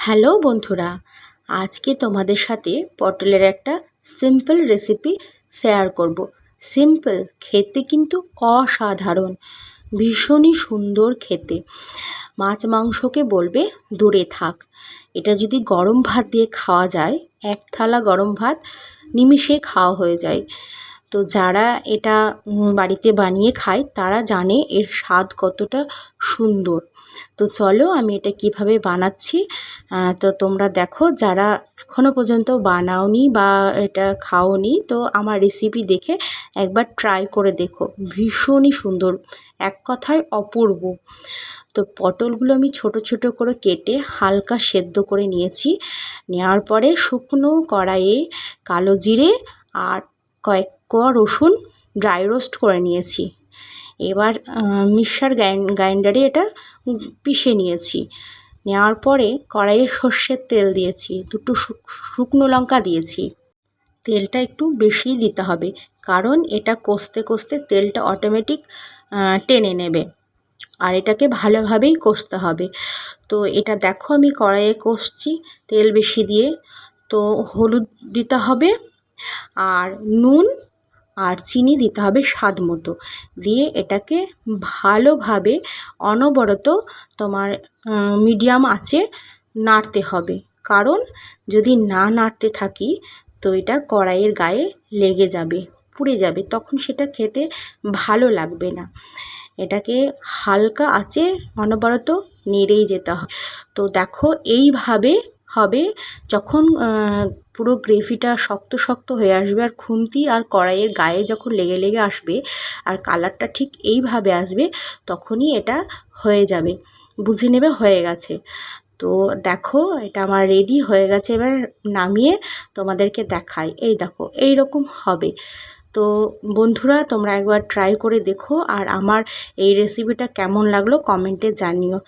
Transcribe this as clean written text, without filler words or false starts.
Hello বন্ধুরা, আজকে তোমাদের সাথে পটলের একটা সিম্পল রেসিপি শেয়ার করব। সিম্পল, খেতে কিন্তু অসাধারণ, ভীষণই সুন্দর খেতে। মাছ মাংসকে বলবে দূরে থাক। এটা যদি গরম ভাত দিয়ে খাওয়া যায়, এক থালা গরম ভাত নিমিষে খাওয়া হয়ে যায়। তো যারা এটা বাড়িতে বানিয়ে খায় তারা জানে এর স্বাদ কতটা সুন্দর। তো চলো আমি এটা কিভাবে বানাচ্ছি তো তোমরা দেখো, যারা এখনও পর্যন্ত বানাওনি বা এটা খাওনি, তো আমার রেসিপি দেখে একবার ট্রাই করে দেখো, ভীষণই সুন্দর, এক কথায় অপূর্ব। তো পটলগুলো আমি ছোট ছোট করে কেটে হালকা সেদ্ধ করে নিয়েছি। নেওয়ার পরে শুকনো কড়াইয়ে কালো জিরে আর কয়েক কোয়া রসুন ড্রাই রোস্ট করে নিয়েছি। এবার মিক্সার গ্রাইন্ডারে এটা পিষে নিয়েছি। নেওয়ার পরে কড়াইয়ে সর্ষের তেল দিয়েছি, দুটো শুকনো লঙ্কা দিয়েছি। তেলটা একটু বেশি দিতে হবে, কারণ এটা কষতে কষতে তেলটা অটোমেটিক টেনে নেবে, আর এটাকে ভালোভাবেই কষতে হবে। তো এটা দেখো আমি কড়াইয়ে কষছি তেল বেশি দিয়ে। তো হলুদ দিতে হবে, আর নুন আর চিনি দিতে হবে স্বাদ মতো। দিয়ে এটাকে ভালোভাবে অনবরত তোমার মিডিয়াম আঁচে নাড়তে হবে, কারণ যদি না নাড়তে থাকি তো এটা কড়াইয়ের গায়ে লেগে যাবে, পুড়ে যাবে, তখন সেটা খেতে ভালো লাগবে না। এটাকে হালকা আঁচে অনবরত নেড়েই যেতে হয়। তো দেখো এইভাবে হবে। যখন পুরো গ্রেভিটা শক্ত শক্ত হয়ে আসবে আর খুন্তি আর কড়াইয়ের গায়ে যখন লেগে লেগে আসবে আর কালারটা ঠিক এইভাবে আসবে, তখনই এটা হয়ে যাবে, বুঝে নেবে হয়ে গেছে। তো দেখো এটা আমার রেডি হয়ে গেছে। এবার নামিয়ে তোমাদেরকে দেখাই, এই দেখো এই রকম হবে। তো বন্ধুরা, তোমরা একবার ট্রাই করে দেখো, আর আমার এই রেসিপিটা কেমন লাগলো কমেন্টে জানিও।